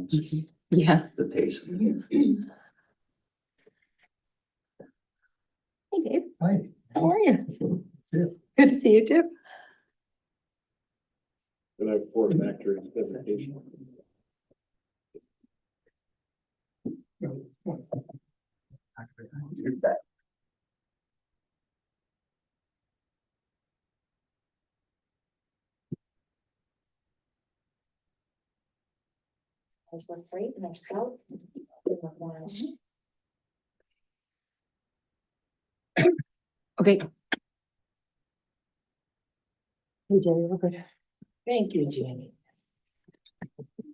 phones, Yeah. the days. Hey, Dave. Hi. How are you? See you. Good to see you too. And I have four factory designation. Those look great in their scout. Okay. Thank you, Jenny.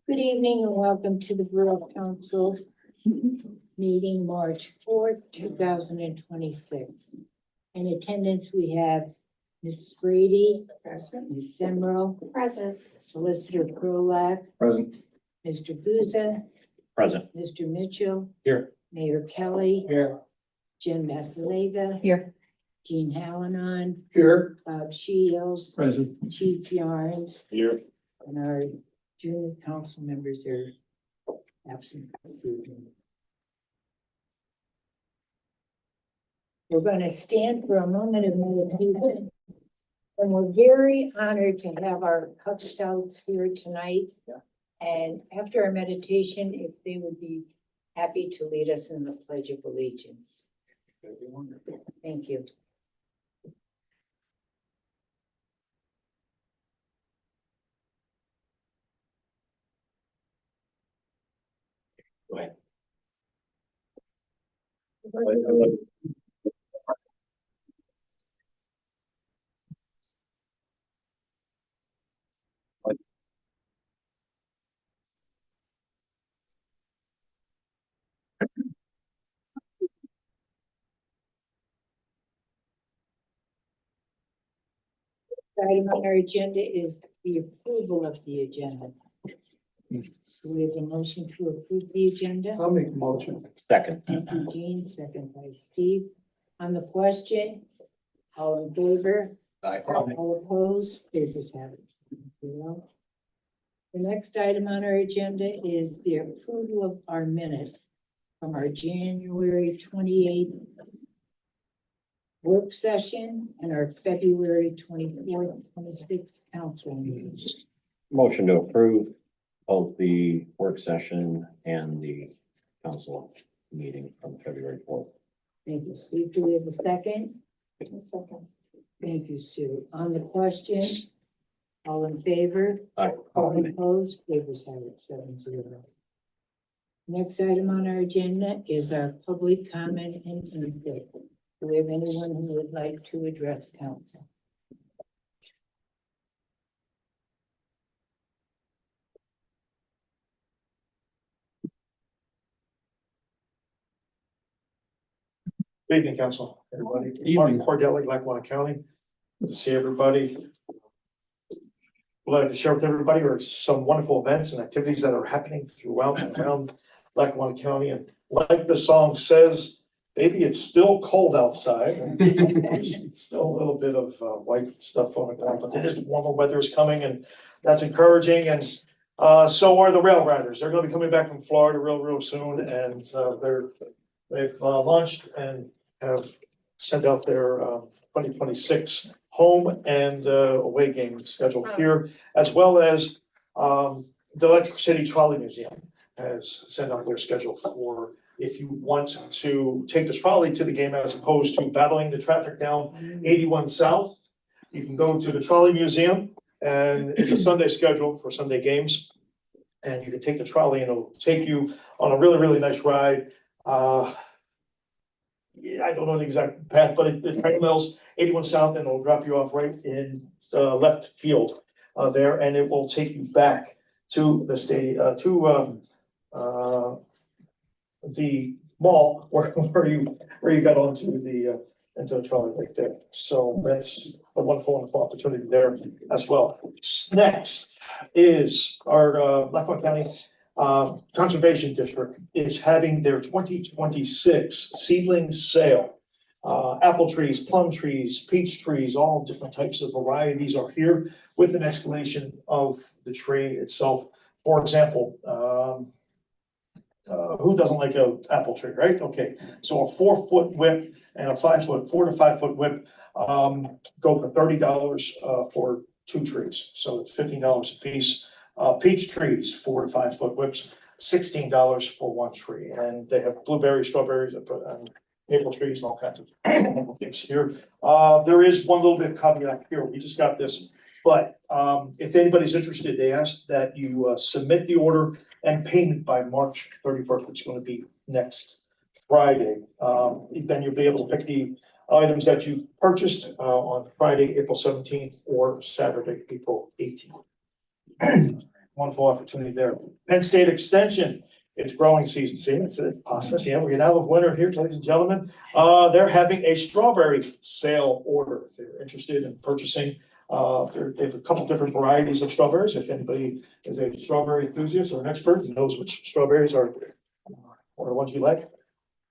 Good evening and welcome to the Borough Council meeting March 4th, 2026. In attendance, we have Ms. Grady, present, Ms. Semrel, present, Solicitor Prolak, Present. Mr. Guzza, Present. Mr. Mitchell, Here. Mayor Kelly, Here. Jim Masaleva, Here. Jean Hallinan, Here. Bob Shields, Present. Chief Yarns, Here. and our junior council members are absent this evening. We're going to stand for a moment of meditation. And we're very honored to have our Cub Scouts here tonight. And after our meditation, if they would be happy to lead us in the Pledge of Allegiance. Thank you. Go ahead. Item on our agenda is the approval of the agenda. So we have a motion to approve the agenda. I'll make a motion. Second. Thank you, Jean, second by Steve. On the question, all in favor? All opposed? Papers have it. 7-0. The next item on our agenda is the approval of our minutes from our January 28th work session and our February 24th, 26th council meeting. Motion to approve both the work session and the council meeting from February 4th. Thank you, Steve. Do we have a second? A second. Thank you, Sue. On the question, all in favor? Aye. All opposed? Papers have it 7-0. Next item on our agenda is our public comment and input. Do we have anyone who would like to address council? Good evening, council, everybody. Evening. Martin Cordelli, Lackawanna County. Good to see everybody. I'd like to share with everybody are some wonderful events and activities that are happening throughout and around Lackawanna County. And like the song says, maybe it's still cold outside. It's still a little bit of white stuff on the ground, but it is warmer weather is coming and that's encouraging. And so are the rail riders. They're gonna be coming back from Florida real soon and they've launched and have sent out their 2026 home and away game schedule here, as well as the Electric City Trolley Museum has sent out their schedule for if you want to take the trolley to the game as opposed to battling the traffic down 81 South. You can go to the Trolley Museum and it's a Sunday schedule for Sunday games. And you can take the trolley and it'll take you on a really nice ride. Yeah, I don't know the exact path, but it parallels 81 South and it'll drop you off right in left field there, and it will take you back to the the mall where you got onto the into the trolley right there. So that's a wonderful opportunity there as well. Next is our Lackawanna County Conservation District is having their 2026 seedling sale. Apple trees, plum trees, peach trees, all different types of varieties are here with an explanation of the tree itself. For example, who doesn't like an apple tree, right? Okay, so a 4-foot whip and a 4 to 5 foot whip, go for $30, for 2 trees. So it's $15 a piece. Peach trees, 4 to 5 foot whips, $16 for 1 tree. And they have blueberries, strawberries, and maple trees and all kinds of things here. There is one little bit of caveat here. We just got this. But if anybody's interested, they ask that you submit the order and payment by March 31st, which is going to be next Friday. Then you'll be able to pick the items that you purchased on Friday, April 17th, or Saturday, April 18th. Wonderful opportunity there. Penn State Extension, it's growing season. See, it's possible. Yeah, we're getting out of winter here, ladies and gentlemen. They're having a strawberry sale order. If you're interested in purchasing, they have a couple different varieties of strawberries. If anybody is a strawberry enthusiast or an expert and knows which strawberries are or the ones you like,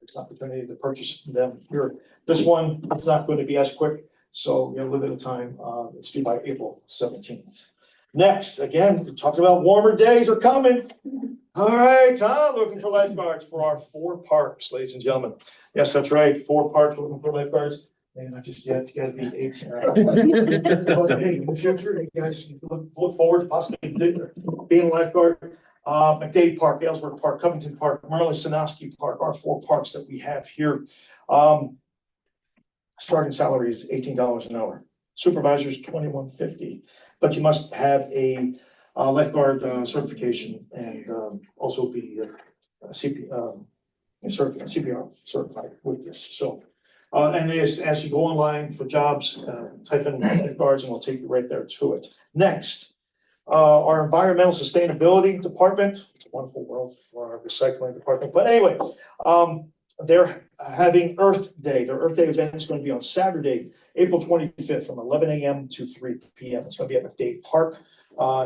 it's an opportunity to purchase them here. This one, it's not going to be as quick, so we have a little bit of time. It's due by April 17th. Next, again, we talked about warmer days are coming. All right, looking for lifeguards for our 4 parks, ladies and gentlemen. Yes, that's right, 4 parks looking for lifeguards. And I just yet to be 18. But hey, in the future, you guys look forward to possibly being a lifeguard. McDade Park, Aylesworth Park, Covington Park, Merle Sinoski Park, our 4 parks that we have here. Starting salary is $18 an hour. Supervisors $21.50, but you must have a lifeguard certification and also be CPR certified with this. So, and as you go online for jobs, type in lifeguards and we'll take you right there to it. Next, our environmental sustainability department. It's a wonderful world for our recycling department. But anyway, they're having Earth Day. Their Earth Day event is going to be on Saturday, April 25th from 11 a.m. to 3 p.m. It's going to be at McDade Park.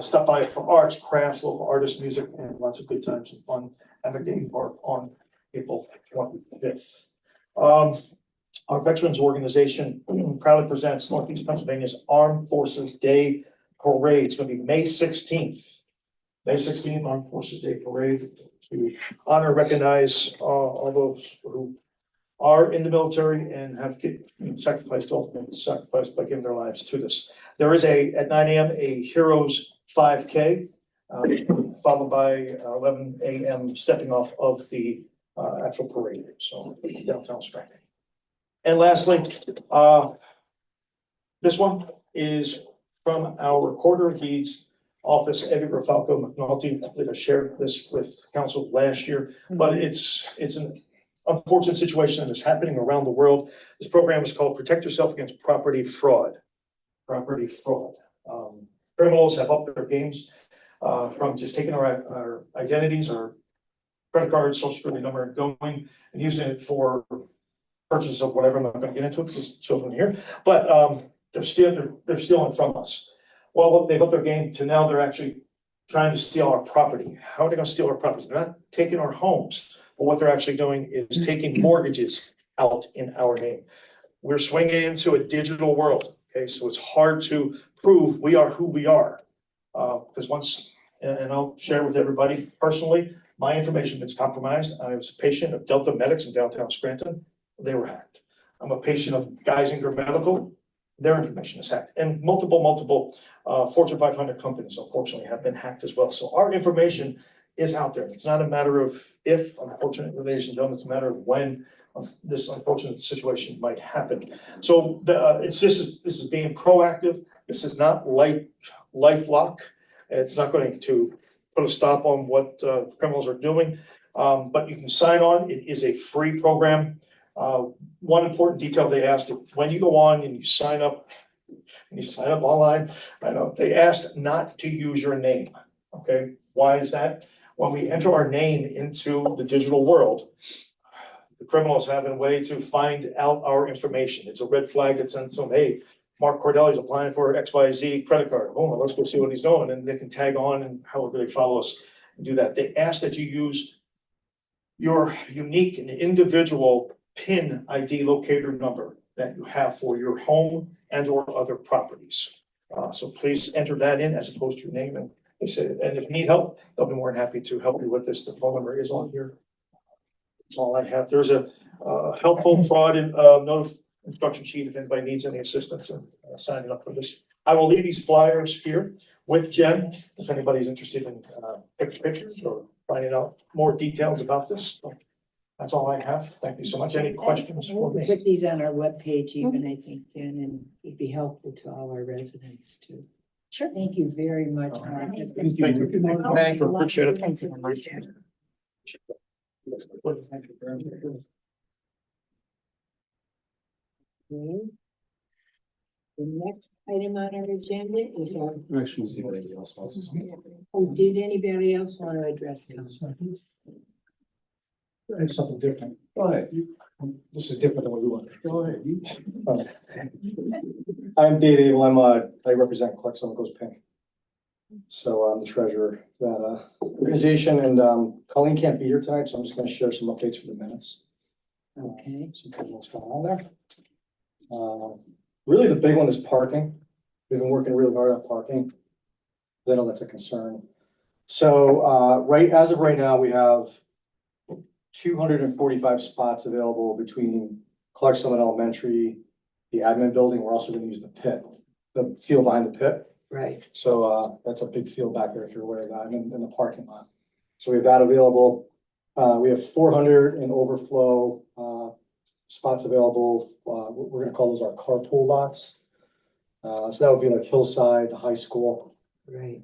Stop by for arts, crafts, local artists, music, and lots of good times and fun at McDade Park on April 25th. Our veterans organization proudly presents Northeast Pennsylvania's Armed Forces Day Parade. It's going to be May 16th. May 16th, Armed Forces Day Parade to honor and recognize all those who are in the military and have sacrificed ultimate sacrifice by giving their lives to this. There is at 9 a.m. a Heroes 5K, followed by 11 a.m. stepping off of the actual parade. So downtown Scranton. And lastly, this one is from our Recorder of Deeds office, Eddie Rafalco McNulty. I shared this with council last year, but it's an unfortunate situation that is happening around the world. This program is called Protect Yourself Against Property Fraud. Property fraud. Criminals have upped their games from just taking our identities, our credit cards, social security number, and going and using it for purchases of whatever. I'm not going to get into it because children here, but they're stealing from us. Well, they've upped their game to now they're actually trying to steal our property. How are they going to steal our property? They're not taking our homes, but what they're actually doing is taking mortgages out in our name. We're swinging into a digital world. Okay, so it's hard to prove we are who we are. Because once, and I'll share with everybody personally, my information gets compromised. I was a patient of Delta Medics in downtown Scranton. They were hacked. I'm a patient of Geisinger Medical. Their information is hacked. And multiple Fortune 500 companies, unfortunately, have been hacked as well. So our information is out there. It's not a matter of if, unfortunately, ladies and gentlemen, it's a matter of when this unfortunate situation might happen. So this is being proactive. This is not LifeLock. It's not going to put a stop on what criminals are doing, but you can sign on. It is a free program. One important detail they asked, when you go on and you sign up online, I know they asked not to use your name. Okay, why is that? When we enter our name into the digital world, the criminals have a way to find out our information. It's a red flag that sends them, hey, Mark Cordelli's applying for XYZ credit card. Oh, well, let's go see what he's doing. And they can tag on and however they follow us and do that. They ask that you use your unique and individual PIN ID locator number that you have for your home and or other properties. So please enter that in as opposed to your name and they said, and if you need help, they'll be more than happy to help you with this. The phone number is on here. That's all I have. There's a helpful fraud and instruction sheet if anybody needs any assistance in signing up for this. I will leave these flyers here with Jen, if anybody's interested in pictures or finding out more details about this. So that's all I have. Thank you so much. Any questions for We'll me? put these on our webpage even, I think, Jen, and it'd be helpful to all our residents too. Sure. Thank you very much, Mark. Thank you. Thanks, appreciate it. Thanks very much. Thank you very much. Okay. The next item on our agenda is our, Actually, see if anybody else wants to speak. oh, did anybody else want to address council? It's something different. Go ahead. This is different than what we want. Go ahead. I'm Dave Abel. I represent Clark Summit Goes Pink. So I'm the treasurer of that organization, and Colleen can't be here tonight, so I'm just gonna share some updates for the minutes. Okay. So kind of what's going on there. Really the big one is parking. We've been working really hard on parking. I know that's a concern. So as of right now, we have 245 spots available between Clark Summit Elementary, the admin building. We're also gonna use the pit, the field behind the pit. Right. So that's a big field back there if you're aware of that, in the parking lot. So we have that available. We have 400 in overflow spots available. We're gonna call those our carpool lots. So that would be like Hillside, the high school. Right.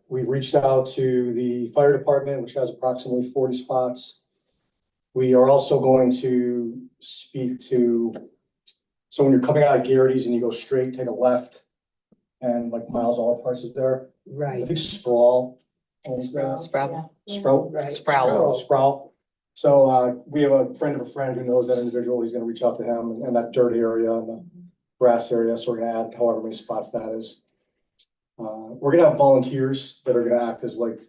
We've reached out to the fire department, which has approximately 40 spots. We are also going to speak to, so when you're coming out of Garrity's and you go straight, take a left, and like Miles Auto Parts is there. I Right. think Sprawl. owns that. Sprout. Sprout. Right. Sprout. Sprout. So we have a friend of a friend who knows that individual. He's gonna reach out to him and that dirt area and the grass area. So we're gonna add however many spots that is. We're gonna have volunteers that are gonna act as like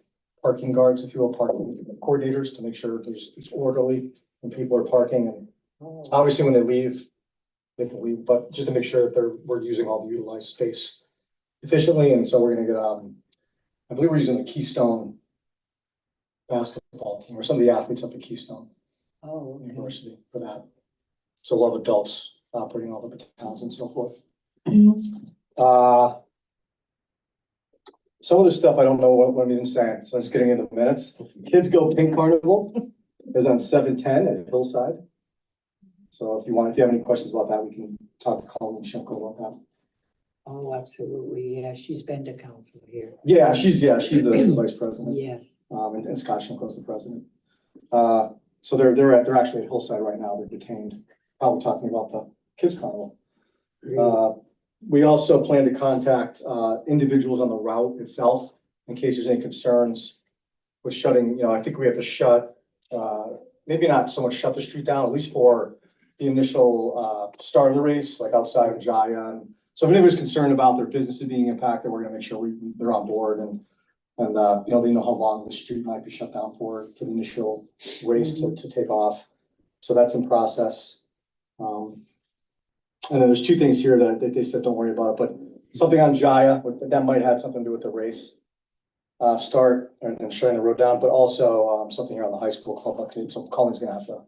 parking guards, if you will, parking coordinators to make sure it's orderly when people are parking. And Oh, obviously when they leave, they can leave, but just to make sure that we're using all the utilized space efficiently. And so we're gonna get, I believe we're using the Keystone basketball team or some of the athletes up at Keystone oh, okay. University for that. So a lot of adults operating all the batons and so forth. Some of the stuff I don't know what I'm even saying, so I'm just getting into the minutes. Kids Go Pink Carnival is on 7/10 at Hillside. So if you have any questions about that, we can talk to Colleen Shimko about that. Oh, absolutely. Yeah, she's been to council here. Yeah, she's the vice president. Yes. And Scott Shimko's the president. So they're actually at Hillside right now. They're detained, probably talking about the kids carnival. We also plan to contact individuals on the route itself in case there's any concerns with shutting, I think we have to shut, maybe not so much shut the street down, at least for the initial start of the race, like outside of Jaya. And so if anybody's concerned about their businesses being impacted, we're gonna make sure they're on board and they know how long the street might be shut down for the initial race to take off. So that's in process. And then there's two things here that they said, don't worry about it, but something on Jaya, that might have something to do with the race start and shutting the road down, but also something here on the high school club update. So Colleen's gonna have to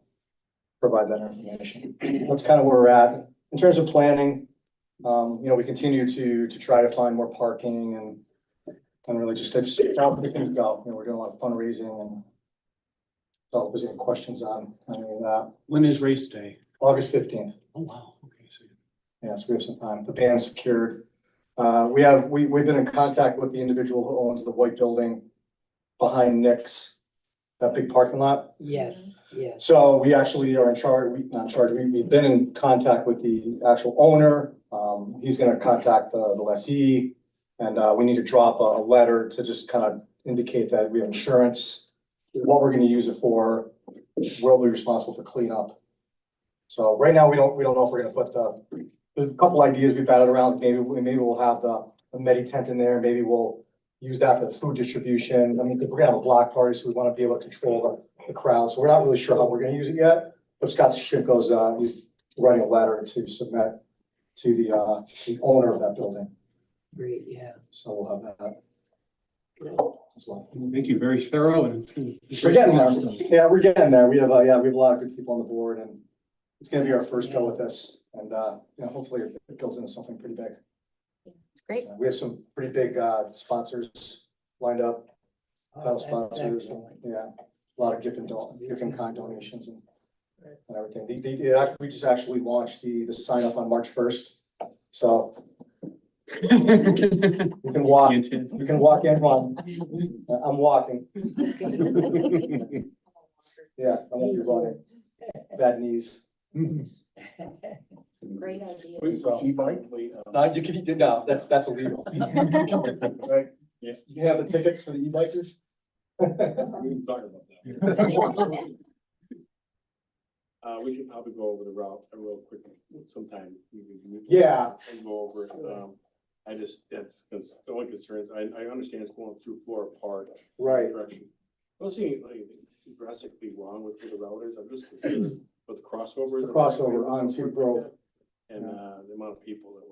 provide that information. That's kind of where we're at. In terms of planning, we continue to try to find more parking and really just, it's how we can go. We're doing a lot of fundraising and so if there's any questions on any of that. When is race day? August 15th. Oh, wow. Okay, so Yes, we have some time. The band's secured. We've been in contact with the individual who owns the white building behind Nick's, that big parking lot. Yes, yes. So we actually are we've been in contact with the actual owner. He's gonna contact the lessee. And we need to drop a letter to just kind of indicate that we have insurance, what we're gonna use it for, we'll be responsible for cleanup. So right now, we don't know if we're gonna put there's a couple ideas we've batted around. Maybe we'll have the Medi tent in there. Maybe we'll use that for food distribution. I mean, we're gonna have a block party, so we want to be able to control the crowd. So we're not really sure how we're gonna use it yet. But Scott Shimko's he's writing a letter to submit to the owner of that building. Great, yeah. So we'll have that. as well. Thank you, very thorough and. We're getting there. Yeah, we're getting there. We have a lot of good people on the board, and it's gonna be our first go with this. And, hopefully it builds into something pretty big. It's great. We have some pretty big, sponsors lined up, Oh, title that's sponsors, and, excellent. yeah, a lot of gift and kind donations and everything. We just actually launched the sign up on March 1st. So you can walk in, run. I'm walking. Yeah, I won't be running. Bad knees. Great idea. E-bike? You can, no, that's illegal. Right? Yes. You have the tickets for the e-bikers? We can talk about that. We should probably go over the route real quick sometime. Yeah. And go over it. That's the only concerns, I understand it's going through Flora Park. Right. Direction. I don't see anything drastically wrong with the routers. I'm just concerned with the crossovers. The crossover onto Grove. And the amount of people that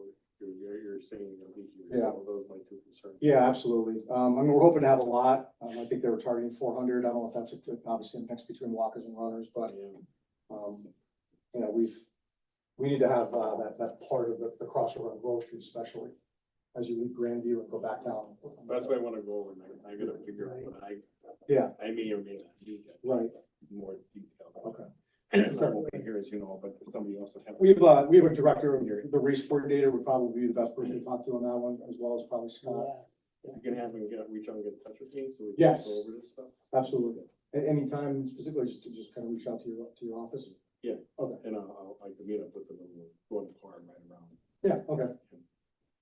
you're saying will be here. Yeah. So those are my two concerns. Yeah, absolutely. I mean, we're hoping to have a lot. I think they were targeting 400. I don't know if that's obviously a mix between walkers and runners, but Yeah. we need to have that part of the crossover on Grove Street, especially as you leave Grandview and go back down. That's what I want to go over, and I gotta figure out what Yeah. I may or may not need that. Right. More detail. Okay. I won't be here, as you know, but somebody else will have. We have a director of the race coordinator would probably be the best person to talk to on that one, as well as probably Scott. You can have him reach out and get in touch with me, so we can Yes. go over this stuff. Absolutely. At any time specifically, just kind of reach out to your office. Yeah. Okay. And I'll like to meet up with them and we'll go in the car and ride around. Yeah, okay.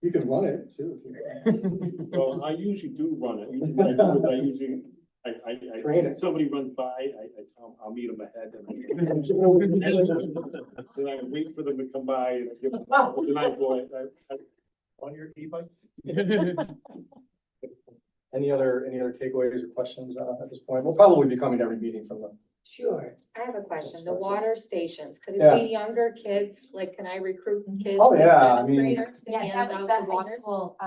You can run it too. If you Well, I usually do run it. Usually what I do is I usually, Train it. somebody runs by, I tell them, I'll meet them ahead. And then I wait for them to come by and I give them, then I go, On your e-bike? Any other takeaways or questions at this point? We'll probably be coming to every meeting from the. Sure. I have a question, the water stations, could Yeah. it be younger kids, like, can I recruit kids? Oh, like yeah, I seventh mean- graders to Yeah, hand that was out the the high water? school,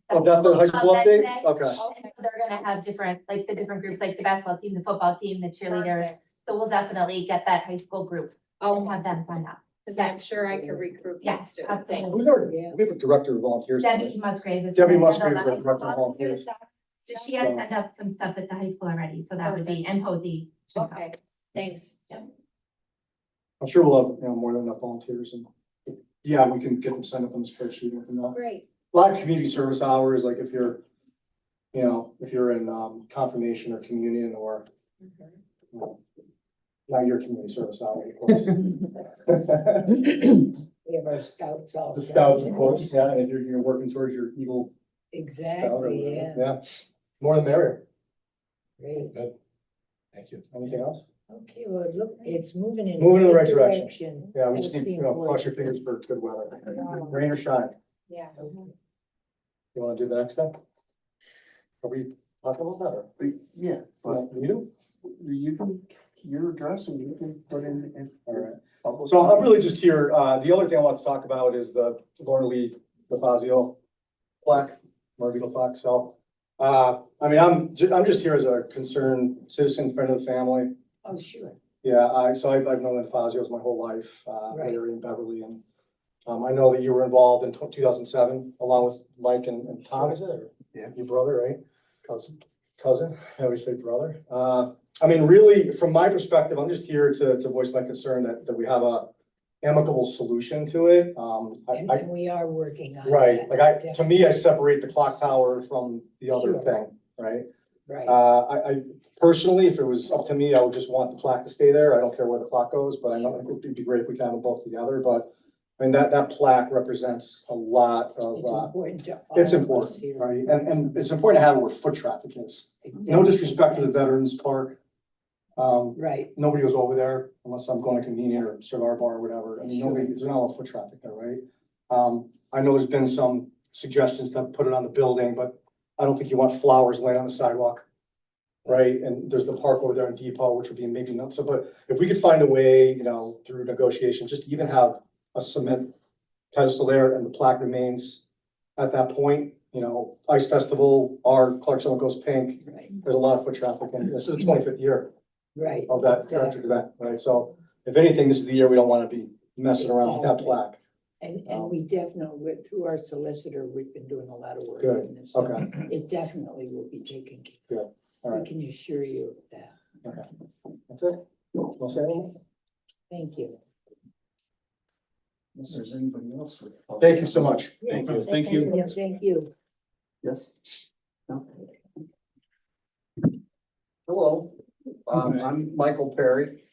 Oh, that's the high school event update? today. Okay. And so they're gonna have different, like the different groups, like the basketball team, the football team, the cheerleaders. Perfect. So we'll definitely get that high school group and Oh, have them sign up. cause I'm sure I could recruit Yes, kids too. absolutely. Thanks. Who's our, we have a director of volunteers. Debbie Musgrave is. Debbie gonna Musgrave handle is the our high director of school volunteers. stuff. So she had sent up some stuff at the high school already, so that would be, and Posey. should help. Okay, thanks. I'm sure we'll have, more than enough volunteers and, yeah, we can get them signed up on the spreadsheet and everything else. Great. A lot of community service hours, like if you're, if you're in confirmation or communion or, not your community service hour, of course. We have our scouts also. The scouts, of course, yeah, and if you're working towards your Eagle Scout or Exactly, whatever, yeah. yeah. More the merrier. Great. Thank you. Anything else? Okay, well, look, it's moving in. Moving in the right right direction. Yeah, we just That's need, the cross your important- fingers for good weather, rain or shine. Yeah. You wanna do the next step? Are we talking about that or? Yeah, but You do? you can, your address and you can put in. All right. Public. So I'm really just here, the other thing I want to talk about is the Laura Lee LaFazio plaque, Marvito plaque, so. I mean, I'm just here as a concerned citizen, friend of the family. Oh, sure. Yeah, I've known the LaFazios my whole life, Right. Larry and Beverly, and I know that you were involved in 2007 along with Mike and Tom, is it? Or Yeah. Your brother, right? Cousin, I always say brother. I mean, really, from my perspective, I'm just here to voice my concern that we have a amicable solution to it. And we are working on Right, that. like to me, I separate the clock tower from the other Sure. thing, right? Right, I personally, if it was up to me, I would just want the plaque to stay there. I don't care where the clock goes, but I know it'd be great if we can have them both together, but I mean, that plaque represents a lot of, it's important to. it's all of us important, here. right? And it's important to have it where foot traffic is. No disrespect to the Veterans Park. Right, Nobody goes over there unless I'm going to convenient or cigar bar or whatever. I mean, there's not a lot of foot traffic there, right? I know there's been some suggestions to put it on the building, but I don't think you want flowers laying on the sidewalk. Right? And there's the park over there in Depot, which would be maybe not so, but if we could find a way, through negotiation, just to even have a cement pedestal there and the plaque remains at that point, you know, Ice Festival, our Clark Summit goes pink. Right, There's a lot of foot traffic and this is the 25th year right. of that exactly. event, right? So if anything, this is the year we don't want to be messing around with that plaque. And we definitely, through our solicitor, we've been doing a lot of work Good, on this. so okay. It definitely will be taken care Good, of. all We right. can assure you of that. Okay, that's it. Want to say anything? Thank you. If there's anybody else. Thank you so much. Thank you. Thank you. Thank you. Yes. No. Hello, I'm Michael Perry.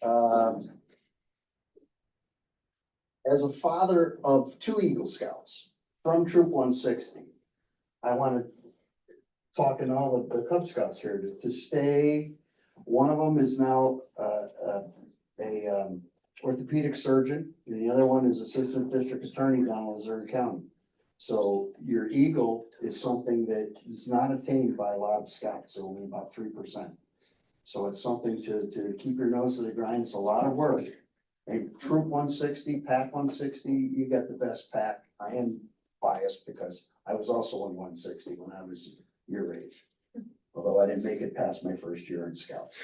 As a father of two Eagle Scouts from Troop 160, I want to talk to all of the Cub Scouts here to stay. One of them is now a orthopedic surgeon, and the other one is assistant district attorney down in Missouri County. So your Eagle is something that is not attained by a lot of scouts, only about 3%. So it's something to keep your nose to the grind. It's a lot of work. And Troop 160, Pack 160, you got the best pack. I am biased because I was also in 160 when I was your age. Although I didn't make it past my first year in Scouts.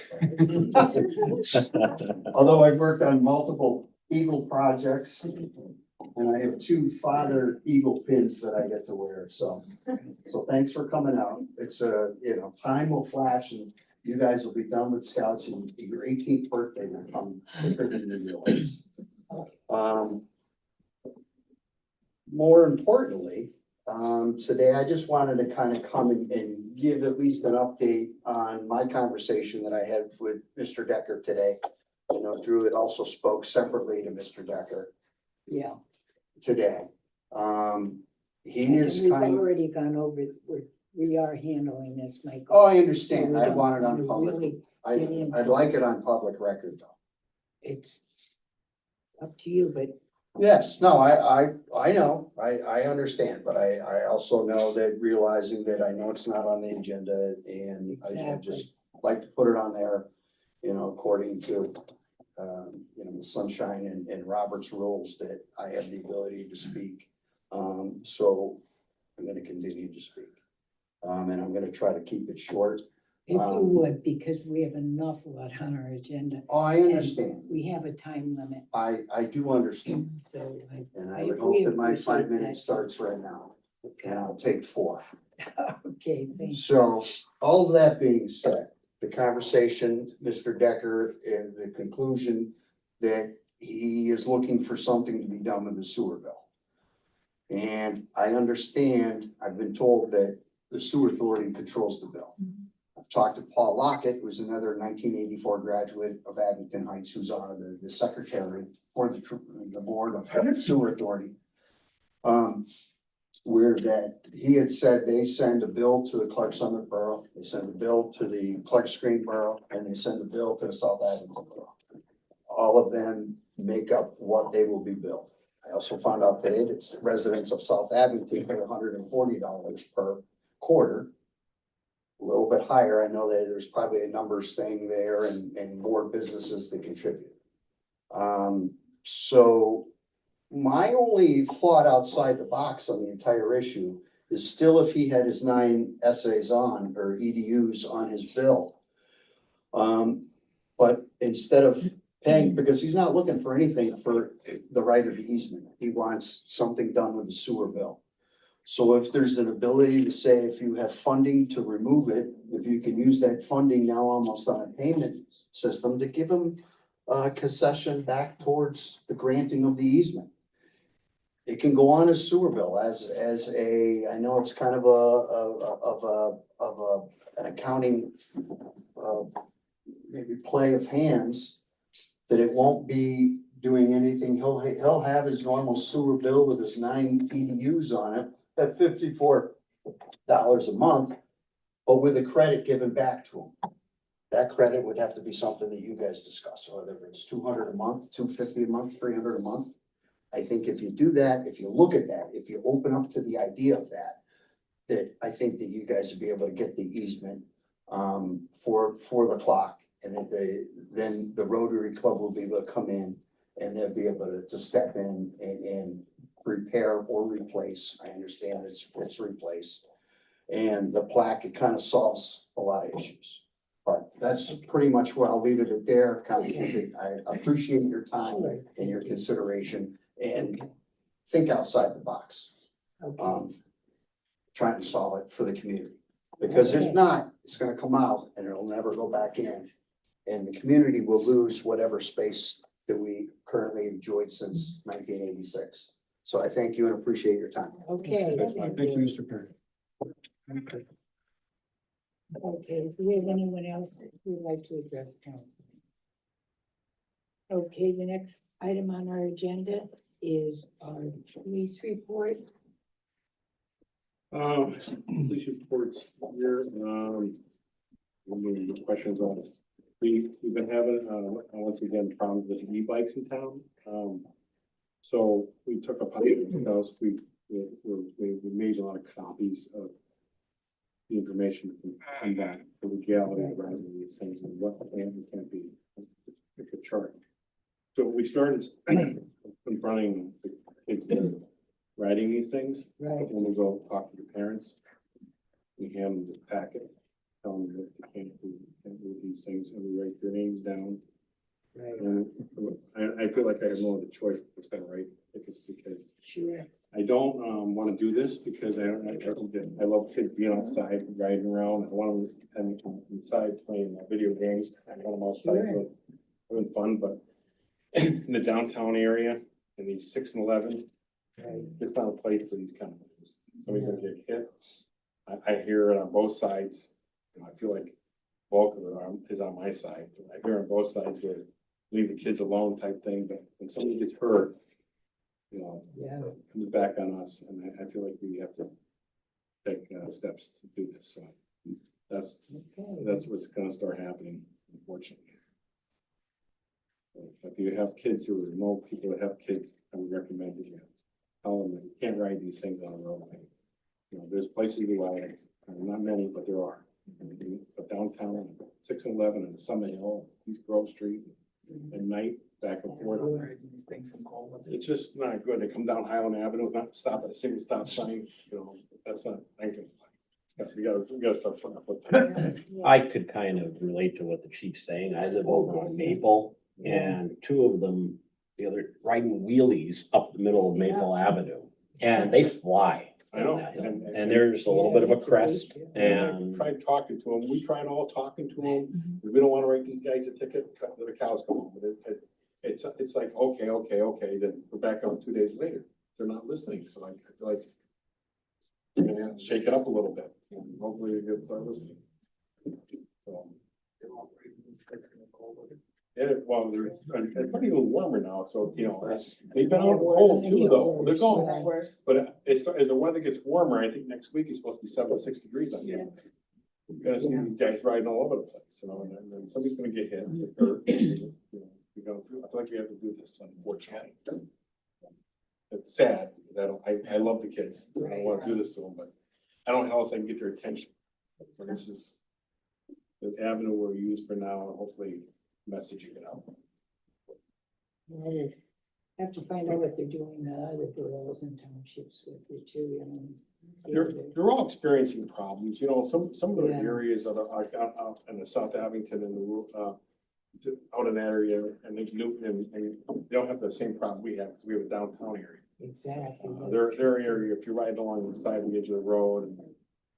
Although I've worked on multiple Eagle projects. And I have two father Eagle pins that I get to wear. So thanks for coming out. It's you know, time will flash and you guys will be done with Scouts and your 18th birthday will come quicker than you realize. More importantly, today I just wanted to kind of come and give at least an update on my conversation that I had with Mr. Decker today. You know, Drew had also spoke separately to Mr. Decker Yeah. today. He And is we've kind of, already gone over, we are handling this, Michael. oh, I So understand. we I don't want it on wanna public. really I, get into I'd like it on public record though. It's up to you, but Yes, no, I know, I understand, but I also know that realizing that I know it's not on the agenda and I Exactly. just like to put it on there, you know, according to, you know, the sunshine and Robert's rules that I have the ability to speak. So I'm gonna continue to speak. And I'm gonna try to keep it short. if you would, because we have an awful lot on our agenda. Oh, I understand. We have a time limit, I do understand. so And I I would hope that my appreciate 5 minutes that. starts right now. And I'll take 4. okay, thank you. So all of that being said, the conversation, Mr. Decker, and the conclusion that he is looking for something to be done with the sewer bill. And I understand, I've been told that the sewer authority controls the bill. I've talked to Paul Lockett, who's another 1984 graduate of Abington Heights, who's the secretary for the board of sewer authority. Where that he had said they send a bill to the Clark Summit Borough, they send a bill to the Clark Screen Borough, and they send a bill to the South Abington Borough. All of them make up what they will be billed. I also found out today that it's residents of South Abington pay $140 per quarter. A little bit higher. I know that there's probably a numbers thing there and more businesses to contribute. So my only thought outside the box on the entire issue is still if he had his 9 essays on or EDUs on his bill. But instead of paying, because he's not looking for anything for the right of the easement, he wants something done with the sewer bill. So if there's an ability to say, if you have funding to remove it, if you can use that funding now almost on a payment system to give him a concession back towards the granting of the easement. It can go on as sewer bill as a, I know it's kind of an accounting, maybe play of hands, that it won't be doing anything. He'll have his normal sewer bill with his 9 EDUs on it at $54 a month, but with a credit given back to him. That credit would have to be something that you guys discuss, whether it's $200 a month, $250 a month, $300 a month. I think if you do that, if you look at that, if you open up to the idea of that I think that you guys would be able to get the easement for the clock, and that then the Rotary Club will be able to come in and they'll be able to step in and repair or replace. I understand it's replace And the plaque, it kind of solves a lot of issues. But that's pretty much where I'll leave it there. I appreciate your time and your consideration and think outside the box. Okay, Trying to solve it for the community. Because if not, it's gonna come out and it'll never go back in. And the community will lose whatever space that we currently enjoyed since 1986. So I thank you and appreciate your time. okay. Thank you, Mr. Perry. Okay, do we have anyone else who would like to address council? Okay, the next item on our agenda is our police report. Police reports here, any questions on it? We've been having, once again, problems with e-bikes in town. So we took a pilot house, we made a lot of copies of the information from that, the legality of writing these things and what can and can't be, like a chart. So we started confronting the kids that are writing these things. Right. When we go talk to the parents, we hand them the packet, tell them that they can't do these things, and we write their names down. Right, And I feel like I have no other choice instead of write tickets because sure. I don't want to do this because I love kids being outside, riding around. I want them inside playing video games. I want them outside Sure. having fun, but in the downtown area, in these 6 and 11, Right. it's not a place for these kind of things. Somebody's gonna get hit. I hear it on both sides. You know, I feel like bulk of it is on my side. I hear on both sides where leave the kids alone type thing, but when somebody gets hurt, you know, Yeah, it comes back on us, and I feel like we have to take steps to do this. So that's okay. what's gonna start happening, unfortunately. If you have kids who know people that have kids, I would recommend that you tell them that you can't ride these things on the road. You know, there's places you ride, not many, but there are. But downtown, 6 and 11 and Summit Hill, East Grove Street, at night, back and forth. It's just not good. They come down Highland Avenue, not stop at a single stop sign, you know, that's not, we gotta start putting up with that. I could kind of relate to what the chief's saying. I live over on Maple and two of them, the other riding wheelies up the middle of Maple Avenue and they fly. I know. down that hill. And there's a little bit of a crest And and I tried talking to them, we tried all talking to them, we don't wanna write these guys a ticket, the cows come home, but it's like, okay, then we're back on 2 days later, they're not listening, so I feel like we're gonna have to shake it up a little bit, and hopefully they get start listening. So. Yeah, well, it's pretty a little warmer now, so, you know, they've been out cold too, though, they're going, but as the weather gets warmer, I think next week is supposed to be 7 to 6 degrees on here. You're gonna see these guys riding all over the place, you know, and then somebody's gonna get hit. Or, you know, we go through, I feel like we have to do this, unfortunately. It's sad, because I love the kids, I don't wanna do this to them, but I don't know how else I can get their attention. So this is the avenue we're used for now, and hopefully messaging it out. Well, have to find out what they're doing, other boroughs and townships with it too, you know. They're all experiencing problems, you know, some of the Yeah. areas that are like out in the South Abington and out in that area, and they Newton, and they don't have the same problem we have a downtown area. Exactly. Their area, if you're riding along the side of the edge of the road, and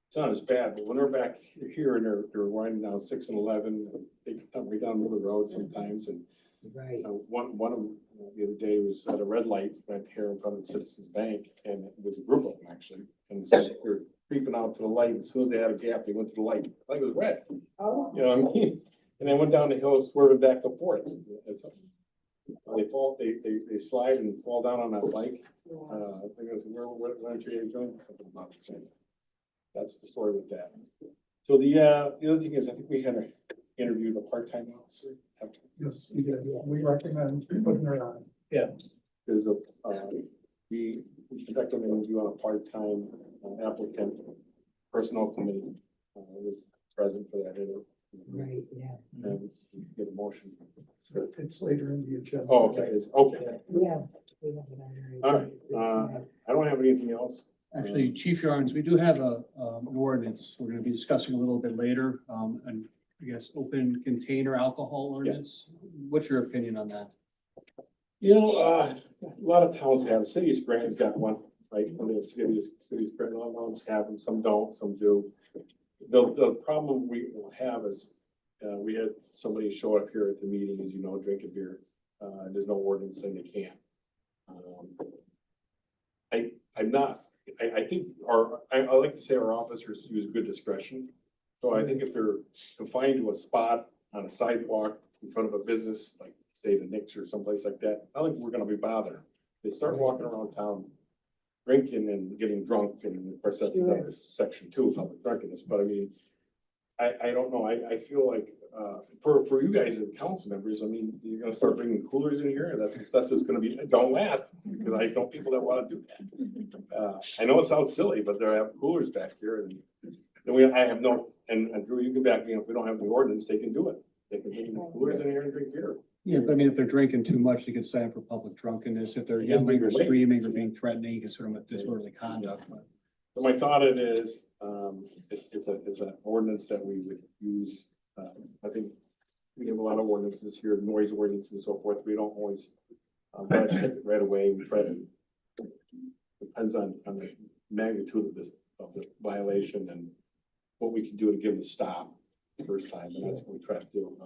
it's not as bad, but when they're back here and they're riding down 6 and 11, they come right down the middle of the road sometimes, and Right. one of them the other day was at a red light right here in front of the Citizens Bank, and it was a group of them actually, and so they're creeping out to the light. As soon as they had a gap, they went to the light, like it was red, Oh. you know what I mean? And they went down the hill, swerving back and forth. They fall, they slide and fall down on that bike. I think it was, what are you doing? Something about the same. That's the story with that. So the other thing is, I think we had interviewed a part-time officer. Yes, we did. We recommend putting her on. Because of, we conducted an interview on a part-time applicant, personnel committee was present for that interview. Right, yeah. And we get a motion. It's later in the agenda. Oh, okay, it's, okay. Yeah. We have it on our All right, I don't have anything else. Actually, Chief Yarns, we do have an ordinance we're gonna be discussing a little bit later, and I guess open container alcohol ordinance. What's your opinion on that? You know, a lot of towns have, City of Scranton's got one, right, when they have cities, Scranton, a lot of towns have them, some don't, some do. The problem we will have is, we had somebody show up here at the meeting, as you know, drinking beer, there's no ordinance saying they can't. I think I like to say our officers use good discretion. So I think if they're confined to a spot on a sidewalk in front of a business, like say the Knicks or someplace like that, I don't think we're gonna be bothered. They start walking around town drinking and getting drunk, and of course that's another section two of public drunkenness, but I mean, I don't know, I feel like, for you guys as council members, I mean, you're gonna start bringing coolers in here, that's just gonna be, don't laugh, because I know people that wanna do that. I know it sounds silly, but they have coolers back here, and then I have no, and Drew, you can back me up, if we don't have the ordinance, they can do it. They can bring coolers in here and drink beer. Yeah, but I mean, if they're drinking too much, they could sign up for public drunkenness. If they're yelling or screaming or being threatening, it's sort of a disorderly conduct. But So my thought it is, it's an ordinance that we would use, I think we have a lot of ordinances here, noise ordinances and so forth, we don't always right away, we try to, depends on the magnitude of the violation and what we can do to give them a stop the first time, and that's what we try to do.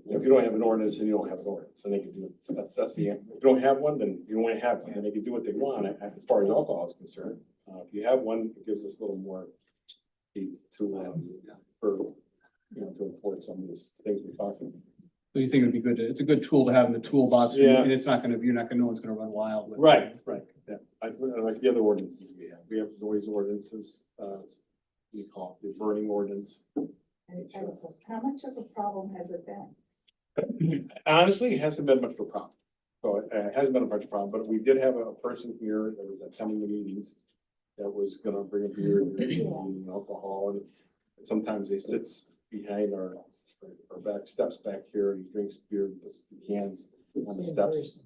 If you don't have an ordinance, then you don't have an ordinance, and they can do it, that's the, if you don't have one, then you only have one, and they can do what they want, as far as alcohol is concerned. If you have one, it gives us a little more to, for, you know, to enforce some of these things we're talking about. so you think it'd be good, it's a good tool to have in the toolbox, Yeah. and it's not gonna, no one's gonna run wild with it. Right, yeah, I like the other ordinances we have noise ordinances, we call it the burning ordinance. How much of a problem has it been? Honestly, it hasn't been much of a problem. So it hasn't been a much problem, but we did have a person here that was attending the meetings that was gonna bring a beer and alcohol, and sometimes he sits behind our back steps back here and he drinks beer and puts the cans on the steps.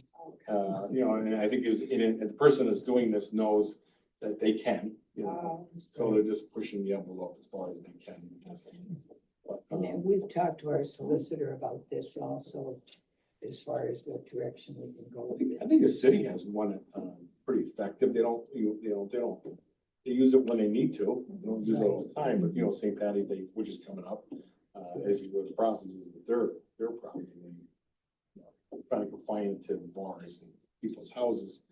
You know, and I think and the person that's doing this knows that they can, you know, so they're just pushing the envelope as far as they can. But, And then we've talked to our solicitor about this also, as far as what direction we can go with I it. think the city has one, pretty effective. They use it when they need to. They don't use it all the time, but you know, St. Patty Day, which is coming up, as you go to provinces, their property. You know, trying to confine it to bars and people's houses,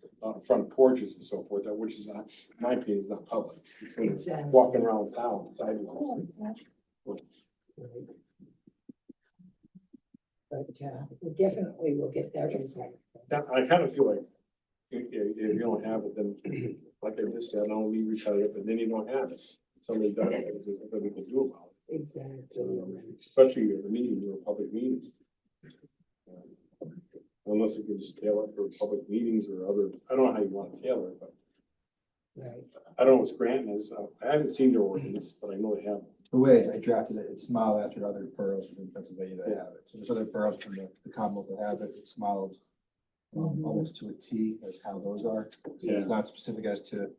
front porches and so forth, which is not, in my opinion, is not public. Exactly. Walking around town, sidewalks. But we definitely will get that result. I kind of feel like if you don't have it, then, like I just said, I'll leave repetitive, but then you don't have it. Somebody does it, there's nothing we can do about it. Exactly. Especially at a meeting, or public meetings. Unless you can just tailor it for public meetings or other, I don't know how you want to tailor it, but Right. I don't know what Scranton is. I haven't seen their ordinance, but I know they have. The way I drafted it, it's modeled after other boroughs in Pennsylvania that have it. So there's other boroughs from the Commonwealth that have it. It's modeled almost to a T as how those are. So it's not specific as to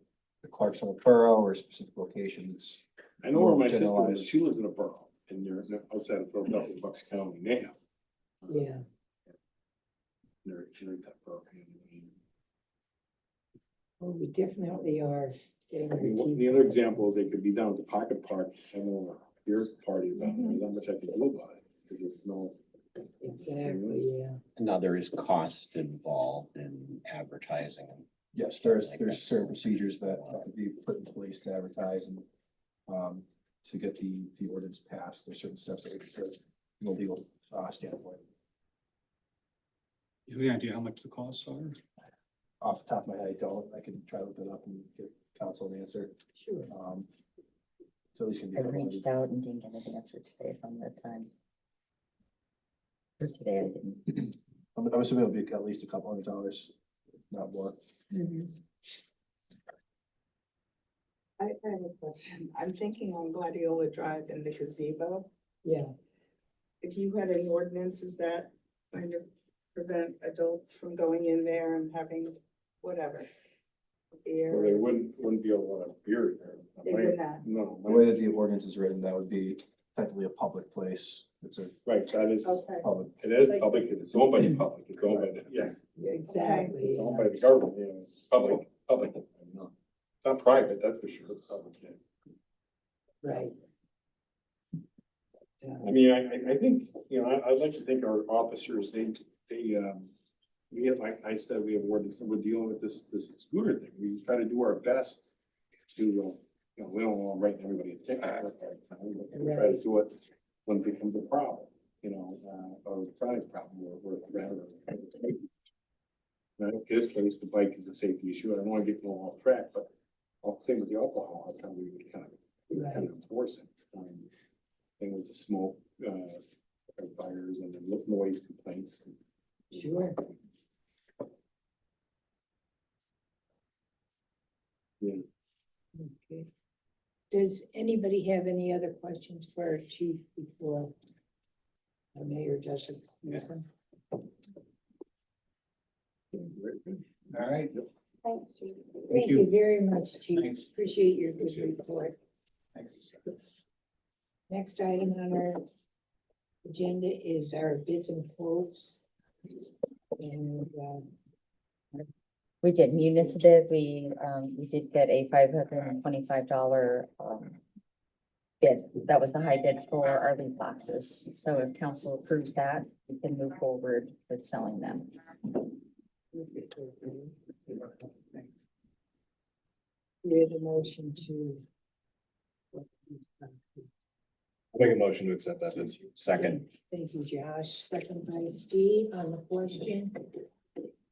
the Clarksville borough or specific locations. I know where my sister lives. Generalized. She lives in a borough and they're outside of Philadelphia, Bucks County. They have. Yeah. They're in that borough. Well, we definitely are getting. I mean, the other example, they could be down at the Pocket Park, having a beer party, but there's not much I can do about it, because it's no. Exactly, yeah. Now, there is cost involved in advertising. Yes, there's certain procedures that have to be put in place to advertise and to get the ordinance passed. There's certain steps that we take from a legal standpoint. You have any idea how much the costs are? Off the top of my head, I don't. I can try to look that up and get council an answer. Sure. So at least can be. I reached out and didn't get an answer today from the Times. For today, I didn't. I'm assuming it'll be at least $200, not more. I have a question. I'm thinking on Gladiola Drive in the gazebo. Yeah. If you had an ordinance, is that going to prevent adults from going in there and having whatever? Well, they wouldn't be able to have beer there. They would not. No. The way that the ordinance is written, that would be technically a public place. It's a Right, that is, Okay. public. it is public, it's owned by the public, it's owned by the, yeah, Exactly. it's owned by the government, yeah, it's public. It's not private, that's for sure, it's public, yeah. Right. I mean, I think, I'd like to think our officers, we have, like I said, we have we're dealing with this scooter thing. We try to do our best to, we don't want to write everybody a ticket. We try to do it when it becomes a problem, or a chronic problem or a threat. In this case, the bike is a safety issue. I don't want to get off track, but same with the alcohol, that's how we would kind of enforce it. Thing with the smoke, fires and the noise complaints. Sure. Yeah. Okay. Does anybody have any other questions for our chief before our mayor does it? All right. Thanks, Chief. Thank you. you very much, chief. Thanks. Appreciate your good Appreciate it. report. Thanks. Next item on our agenda is our bids and quotes. And, We did municipal, we did get a $525 bid. That was the high bid for our lead boxes. So if council approves that, we can move forward with selling them. we have a motion to. Make a motion to accept that. Second. Thank you, Josh. Second by Steve on the question.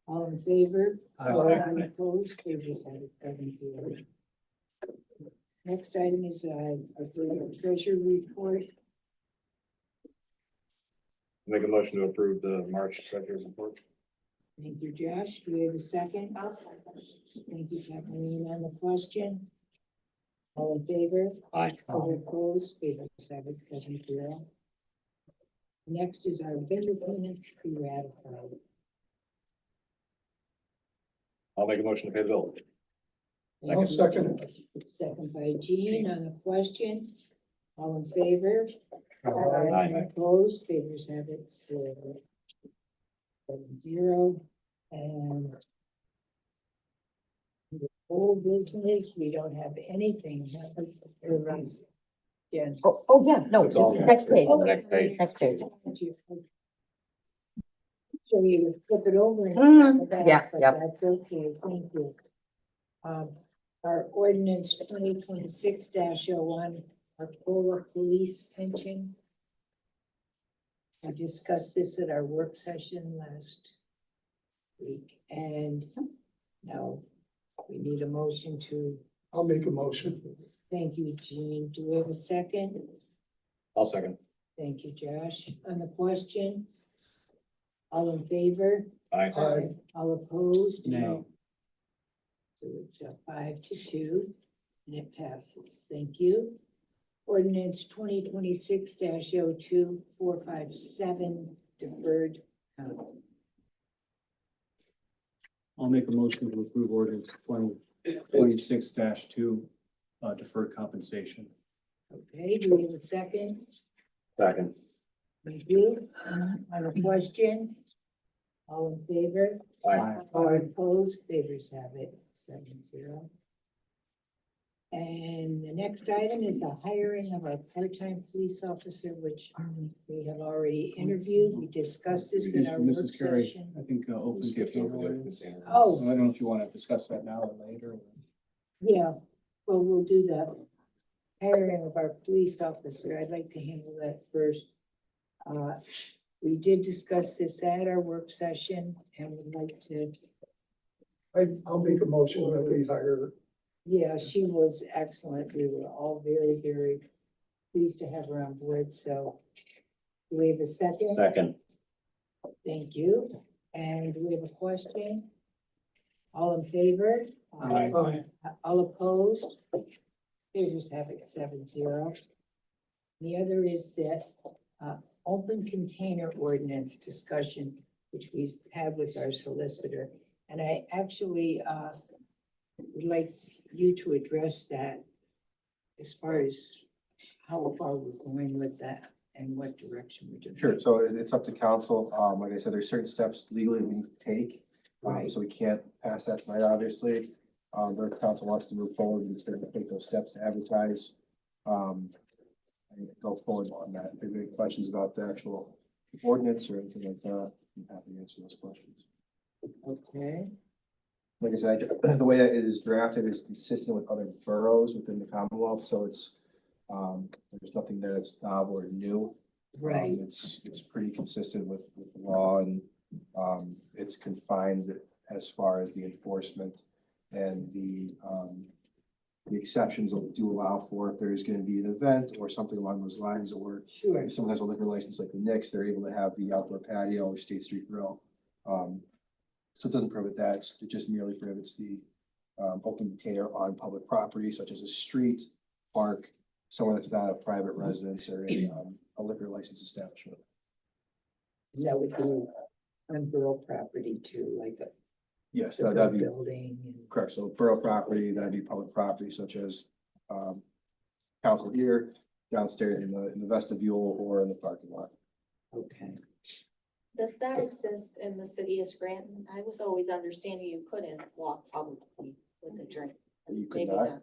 All in favor? Aye. Any opposed? Carries out of 7-0. Next item is a treasury report. Make a motion to approve the March treasurer's report. Thank you, Josh. Do we have a second? Thank you, Kathleen, on the question. All in favor? Aye. All opposed? Favor 7-0. Next is our vendor payments to be ratified. I'll make a motion to pay the bill. I'll second it. Second by Jean on the question. All in favor? Aye. Opposed? Favors have it. 7-0. And the whole business, we don't have anything. Yeah. Oh, yeah, no, It's all next page. Next page. Next page. So you would flip it over and. Yeah, but yeah. That's okay, thank you. Our ordinance 2026-01, our Cola Police pension. I discussed this at our work session last week, and now we need a motion to, I'll make a motion. thank you, Jean. Do we have a second? I'll second. Thank you, Josh. On the question? All in favor? Aye. Aye. All opposed? No. So it's a 5-2, and it passes. Thank you. Ordinance 2026-02, 457, deferred. I'll make a motion to approve ordinance 2026-2, deferred compensation. Okay, do we have a second? Second. Thank you. On the question? All in favor? Aye. All opposed? Favors have it, 7-0. And the next item is the hiring of our part-time police officer, which we have already interviewed. We discussed this in our work Mrs. Carey, session. I think open container ordinance. Oh. So I don't know if you want to discuss that now or later. Yeah, well, we'll do the hiring of our police officer. I'd like to handle that first. We did discuss this at our work session and would like to, I'll make a motion that we hire. yeah, she was excellent. We were all very, very pleased to have her on board, so. Do we have a second? Second. Thank you. And do we have a question? All in favor? Aye. All opposed? Favors have it 7-0. The other is that, open container ordinance discussion, which we've had with our solicitor. And I actually, would like you to address that as far as how far we're going with that and what direction we're doing. Sure, so it's up to council. Like I said, there's certain steps legally we need to take. Right. So we can't pass that tonight, obviously. But if council wants to move forward, we can take those steps to advertise. And go forward on that. If there are any questions about the actual ordinance or anything like that, I'm happy to answer those questions. Okay. Like I said, the way that it is drafted is consistent with other boroughs within the Commonwealth, so it's, there's nothing there that's novel or new. Right. It's pretty consistent with the law, and, it's confined as far as the enforcement and the exceptions that do allow for if there's gonna be an event or something along those lines, or Sure. if someone has a liquor license like the Knicks, they're able to have the outdoor patio or State Street Grill. So it doesn't prohibit that, it just merely prohibits the open container on public property such as a street, park, somewhere that's not a private residence or a liquor license establishment. That would be on borough property too, like a Yes, the that'd be building and. correct. So borough property, that'd be public property such as council here, downstairs in the vestibule or in the parking lot. Okay. Does that exist in the city of Scranton? I was always understanding you couldn't walk publicly with a drink. You could Maybe not.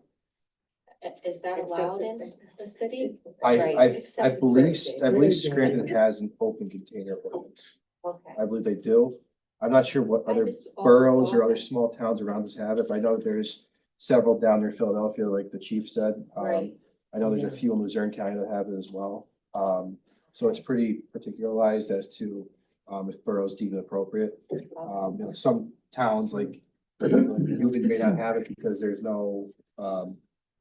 Is that allowed in the city? I Right, except believe Thursday. Scranton has an open container ordinance. Okay. I believe they do. I'm not sure what I other just boroughs or thought other that- small towns around us have it, but I know that there's several down there in Philadelphia, like the chief said. Right. I know there's Yeah. a few in Luzerne County that have it as well. So it's pretty particularized as to if boroughs deem it appropriate. Some towns like Newton may not have it because there's no,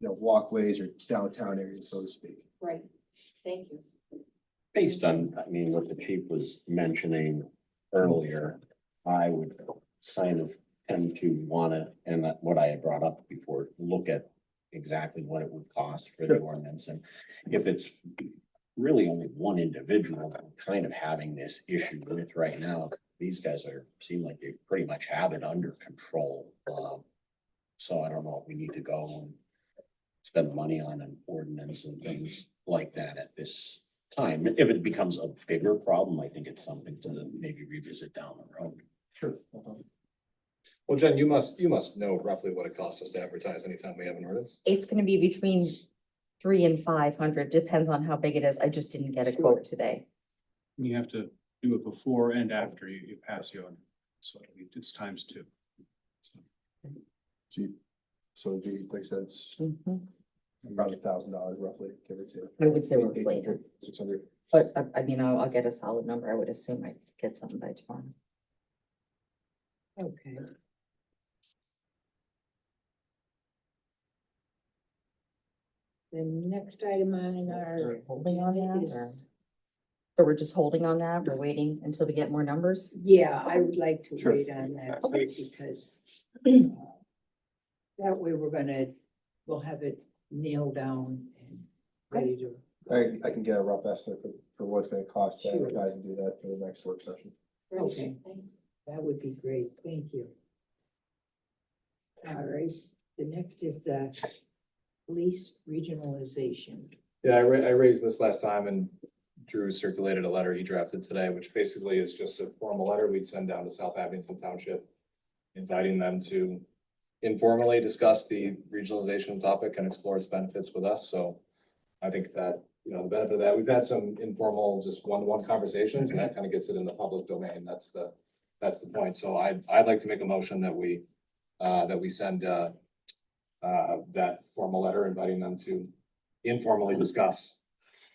walkways or downtown areas, so to speak. Right, thank you. Based on, I mean, what the chief was mentioning earlier, I would kind of tend to wanna, and that what I had brought up before, look at exactly what it would cost for the ordinance, and if it's really only one individual that I'm kind of having this issue with right now, these guys seem like they pretty much have it under control. So I don't know if we need to go and spend money on an ordinance and things like that at this time. If it becomes a bigger problem, I think it's something to maybe revisit down the road. Sure. Well, Jen, you must know roughly what it costs us to advertise anytime we have an ordinance. It's gonna be between 300 and 500, depends on how big it is. I just didn't get a quote today. You have to do it before and after you pass the ordinance. So it's times two. So it'd be, like I said, it's Mhm. around $1,000 roughly, give or take. I would say roughly, 600. but I mean, I'll get a solid number. I would assume I'd get something by tomorrow. Okay. The next item on our. Holding on that, or? So we're just holding on that, we're waiting until we get more numbers? Yeah, I would like to Sure. wait on that too, because that way we'll have it nailed down and ready to. I can get a rough estimate for what it's gonna cost to Sure. advertise and do that for the next work session. Okay. Thanks. That would be great, thank you. All right, the next is the police regionalization. Yeah, I raised this last time and Drew circulated a letter he drafted today, which basically is just a formal letter we'd send down to South Abington Township, inviting them to informally discuss the regionalization topic and explore its benefits with us. So I think that, the benefit of that, we've had some informal, just one-to-one conversations, and that kind of gets it in the public domain. That's the point. So I'd like to make a motion that we send that formal letter inviting them to informally discuss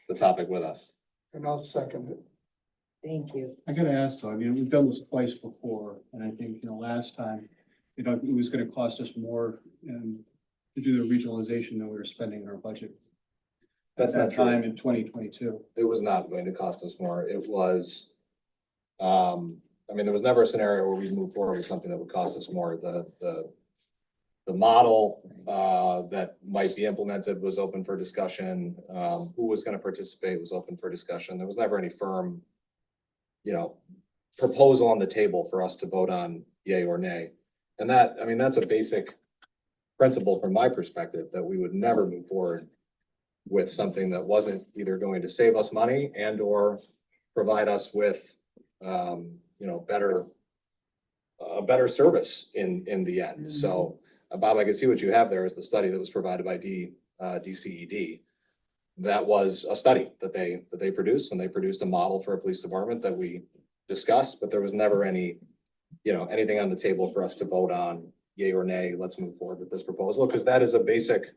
the topic with us. And I'll second it. Thank you. I gotta ask though, I mean, we've done this twice before, and I think, last time, it was gonna cost us more to do the regionalization than we were spending in our budget. That's At not that true. time in 2022. It was not going to cost us more. It was, there was never a scenario where we'd move forward with something that would cost us more. The model, that might be implemented was open for discussion. Who was gonna participate was open for discussion. There was never any firm, proposal on the table for us to vote on yay or nay. And that's a basic principle from my perspective that we would never move forward with something that wasn't either going to save us money and or provide us with, you know, a better service in the end. So, Bob, I can see what you have there is the study that was provided by DCED. That was a study that they produced, and they produced a model for a police department that we discussed, but there was never any, you know, anything on the table for us to vote on, yay or nay, let's move forward with this proposal, because that is a basic,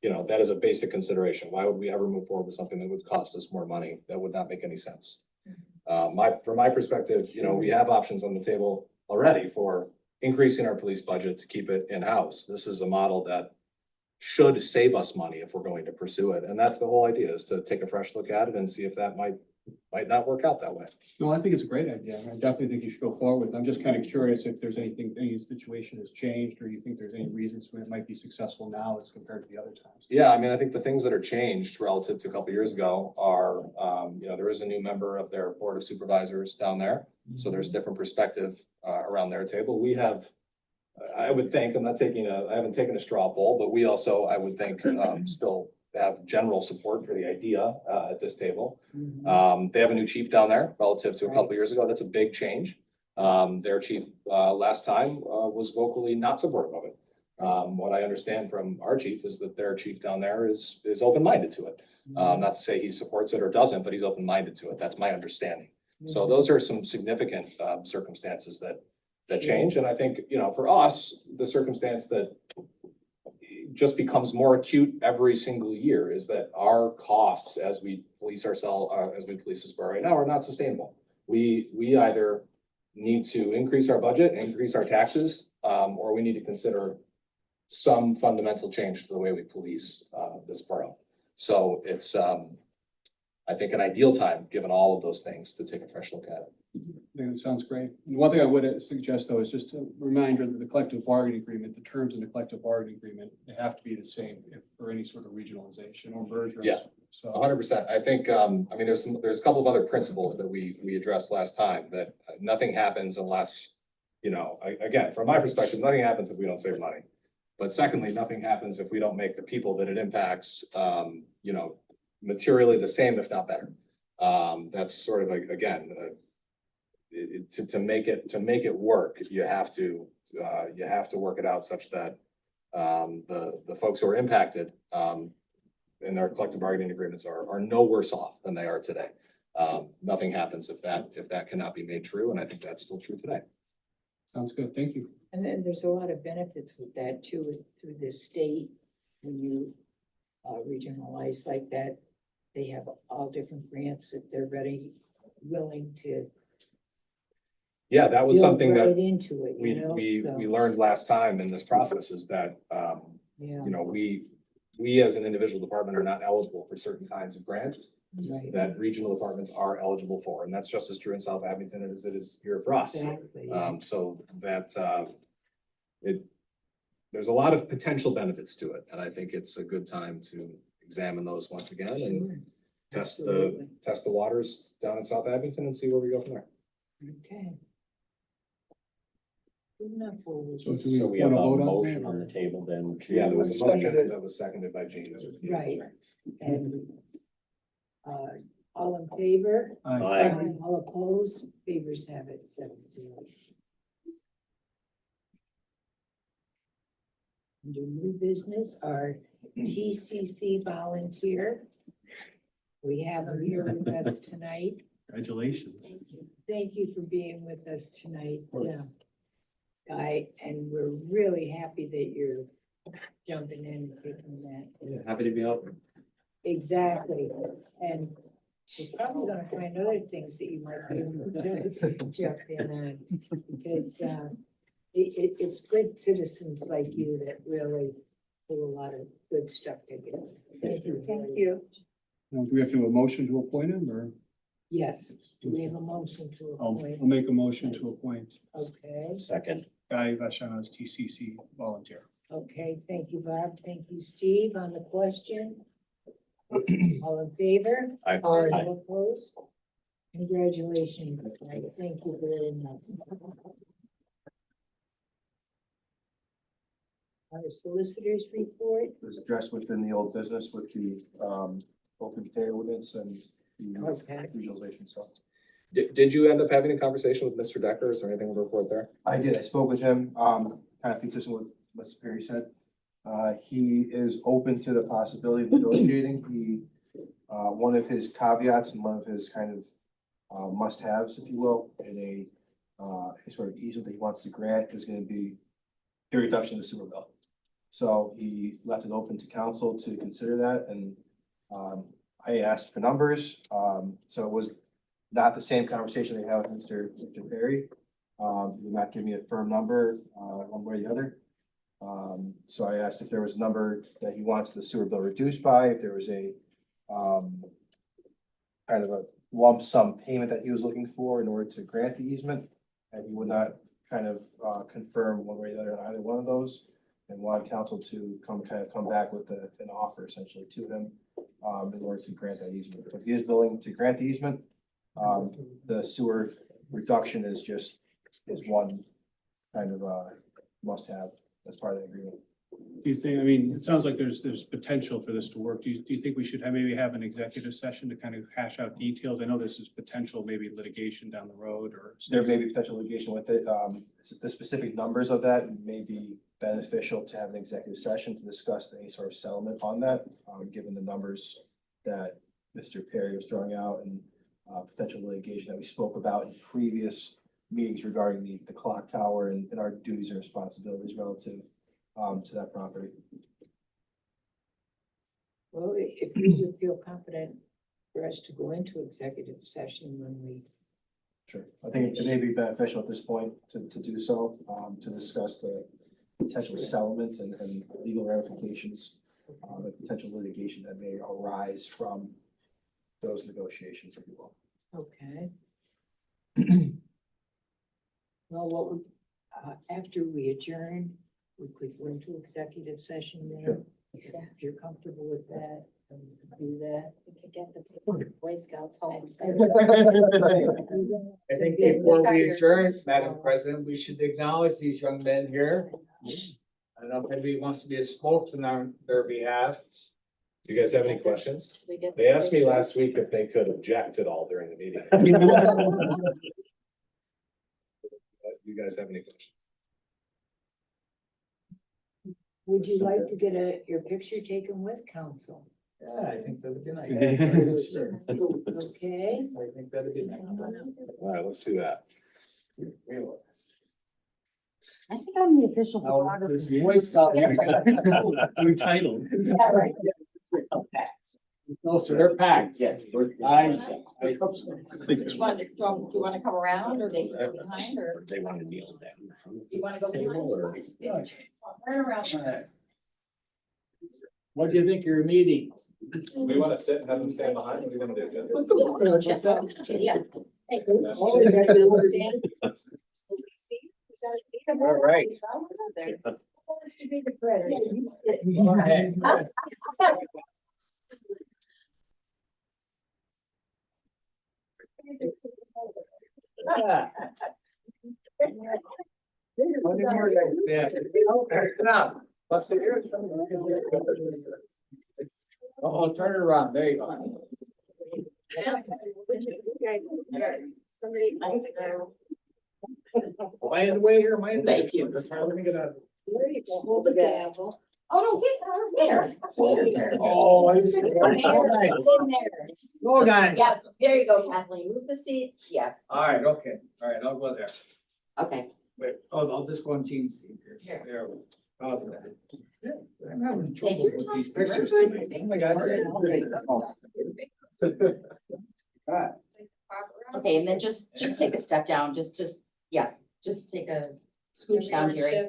you know, that is a basic consideration. Why would we ever move forward with something that would cost us more money? That would not make any sense. From my perspective, you know, we have options on the table already for increasing our police budget to keep it in-house. This is a model that should save us money if we're going to pursue it. And that's the whole idea, is to take a fresh look at it and see if that might not work out that way. No, I think it's a great idea. I definitely think you should go forward with it. I'm just kind of curious if there's anything, any situation has changed, or you think there's any reasons why it might be successful now as compared to the other times. Yeah, I mean, I think the things that are changed relative to a couple of years ago are, you know, there is a new member of their board of supervisors down there. So there's different perspective around their table. We have, I would think, I haven't taken a straw poll, but we also, I would think, still have general support for the idea at this table. They have a new chief down there relative to a couple of years ago. That's a big change. Their chief last time was vocally not supportive of it. What I understand from our chief is that their chief down there is open-minded to it. Not to say he supports it or doesn't, but he's open-minded to it. That's my understanding. So those are some significant circumstances that change. And I think, you know, for us, the circumstance that just becomes more acute every single year is that our costs as we police ourselves, as we police this bar right now, are not sustainable. We either need to increase our budget, increase our taxes, or we need to consider some fundamental change to the way we police this borough. So it's, I think, an ideal time, given all of those things, to take a fresh look at it. I think that sounds great. One thing I would suggest, though, is just a reminder that the collective bargaining agreement, the terms in the collective bargaining agreement, they have to be the same for any sort of regionalization or merger. Yeah. So 100%. I think, I mean, there's a couple of other principles that we addressed last time, that nothing happens unless, you know, again, from my perspective, nothing happens if we don't save money. But secondly, nothing happens if we don't make the people that it impacts, you know, materially the same, if not better. That's sort of again, to make it work, you have to work it out such that the folks who are impacted in their collective bargaining agreements are no worse off than they are today. Nothing happens if that cannot be made true, and I think that's still true today. sounds good. Thank you. And then there's a lot of benefits with that too, through the state, when you regionalize like that. They have all different grants that they're willing to. Yeah, that was build something right that into it, you know, so, we learned last time in this process, is that yeah. you know, we as an individual department are not eligible for certain kinds of grants Right. that regional departments are eligible for, and that's just as true in South Abington as it is here for us. Exactly, yeah. So that there's a lot of potential benefits to it, and I think it's a good time to examine those once again and Sure. test the waters down in South Abington and see where we go from there. Okay. Good enough. So do we So we have want a to vote on motion that? on the table then to. Yeah, there was a Seconded. motion that was seconded by James. Right. And all in favor? Aye. All opposed? Favors have it 7-0. Under new business, our TCC volunteer. We have him here with us tonight. Congratulations. Thank you for being with us tonight, Guy, and we're really happy that you're jumping in and taking that. Yeah, happy to be out. Exactly, and we're probably gonna find other things that you might be able to jump in on, because it's good citizens like you that really do a lot of good stuff together. Thank you. Thank you. Now, do we have to do a motion to appoint him, or? Yes, do we have a motion to I'll appoint? make a motion to appoint Okay, Second. Guy Vashon as TCC volunteer. okay, thank you, Bob, thank you, Steve, on the question. All in favor? Aye. All opposed? Congratulations, Guy. Thank you very much. Our solicitors report. It was addressed within the old business with the, open container ordinance and the Okay. regionalization stuff. Did you end up having a conversation with Mr. Decker? Is there anything to report there? I did, I spoke with him, kind of consistent with what Mr. Perry said. He is open to the possibility of negotiating. He, one of his caveats and one of his kind of must-haves, if you will, in a sort of easement that he wants to grant is gonna be the reduction of the sewer bill. So he left it open to council to consider that, and I asked for numbers, so it was not the same conversation they had with Mr. Perry. He did not give me a firm number, one way or the other. So I asked if there was a number that he wants the sewer bill reduced by, if there was a kind of a lump sum payment that he was looking for in order to grant the easement. And he would not kind of confirm one way or the other on either one of those. And wanted council to come back with an offer essentially to him in order to grant that easement. If he is willing to grant the easement, the sewer reduction is one kind of must have as part of the agreement. Do you think, I mean, it sounds like there's potential for this to work. Do you think we should maybe have an executive session to kind of hash out details? I know this is potential, maybe litigation down the road or. There may be potential litigation with it. The specific numbers of that may be beneficial to have an executive session to discuss any sort of settlement on that, given the numbers that Mr. Perry was throwing out and potential litigation that we spoke about in previous meetings regarding the clock tower and our duties and responsibilities relative to that property. Well, if you would feel confident for us to go into executive session when we. Sure. I think it may be beneficial at this point to do so, to discuss the potential settlement and legal ramifications, the potential litigation that may arise from those negotiations, if you will. Okay. Well, what would, after we adjourn, we could go into executive session there. Sure. If you're comfortable with that, and do that. We could get the Boy Scouts home. I think before we adjourn, Madam President, we should acknowledge these young men here. I don't know if anybody wants to be a spokesman on their behalf. Do you guys have any questions? We get- They asked me last week if they could object at all during the meeting. You guys have any questions? Would you like to get your picture taken with council? Yeah, I think that'd be nice. Okay. I think that'd be nice. All right, let's do that. I think I'm the official photographer. Boy Scout. New title. Yeah, right. No, so they're packed. Yes. I. Do you want to come around or they can go behind or They want to kneel down. do you want to go behind? Turn around. What do you think of your meeting? We want to sit and have them stand behind. What do you want to do? Yeah. Hey. Oh, you gotta do it. All right. Oh, turn it around, there you go. Somebody. Am I in the way here? Am I in the way? Thank you. Let me get out. There you go, hold the gavel. Oh, no, get there. Oh, I just. In there. Hold on. Yeah, there you go, Kathleen. Move the seat. Yeah, All right, okay. All right, I'll go there. okay. Wait, oh, I'll just go on Gene's seat here. Here. There we go. How's that? Yeah, I'm having Take trouble your with time. these pictures Very tonight. good. Oh my God. All right. Okay, and then just take a step down, just take a scooch down, Jerry.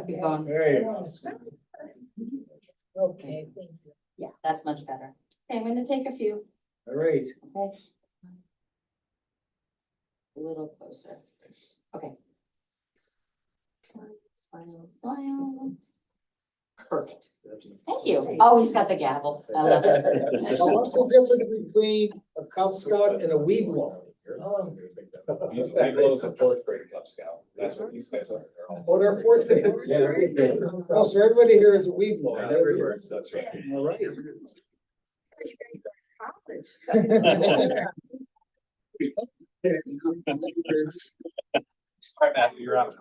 Keep going. There you go. Okay, thank you. Yeah, that's much better. Okay, I'm gonna take a few, All right. okay? A little closer. Okay. Smile, smile. Perfect. Thank you. Oh, he's got the gavel. I love it. So what's the difference between a Cub Scout and a weed blower? Weeble is a fourth grade Cub Scout. That's what these guys are. They're all- Oh, they're fourth graders. Oh, so everybody here is a weed blower. Yeah, There we they're- go. That's right. All right. Sorry, Matthew, you're out.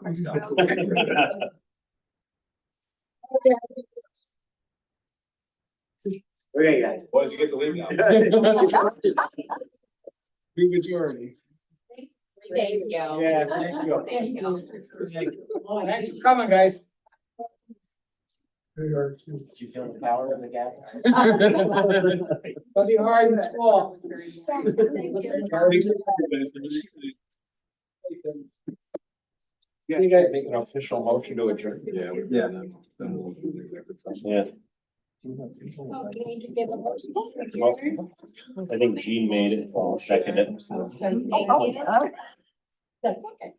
Okay, guys. Boys, you get to leave now. Big majority. Thank you. Yeah, thank you. Thank you. Thanks for coming, guys. We are too. Did you feel the power of the gap? Study hard in school. Listen, Harvey. You guys. Make an official motion to adjourn. Yeah. Yeah. Then we'll do the executive session. Yeah, Oh, you need to give a motion. I think Gene made it, I'll second it. Thank you. That's okay.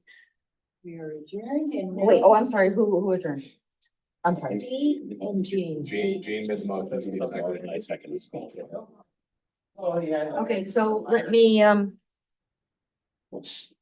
We are adjourned and. now Wait, oh, I'm sorry, who adjourned? I'm sorry. Steve and Jean. Gene made the motion. Steve seconded it. I second it. Thank you. Oh, yeah. Okay, so let me, let's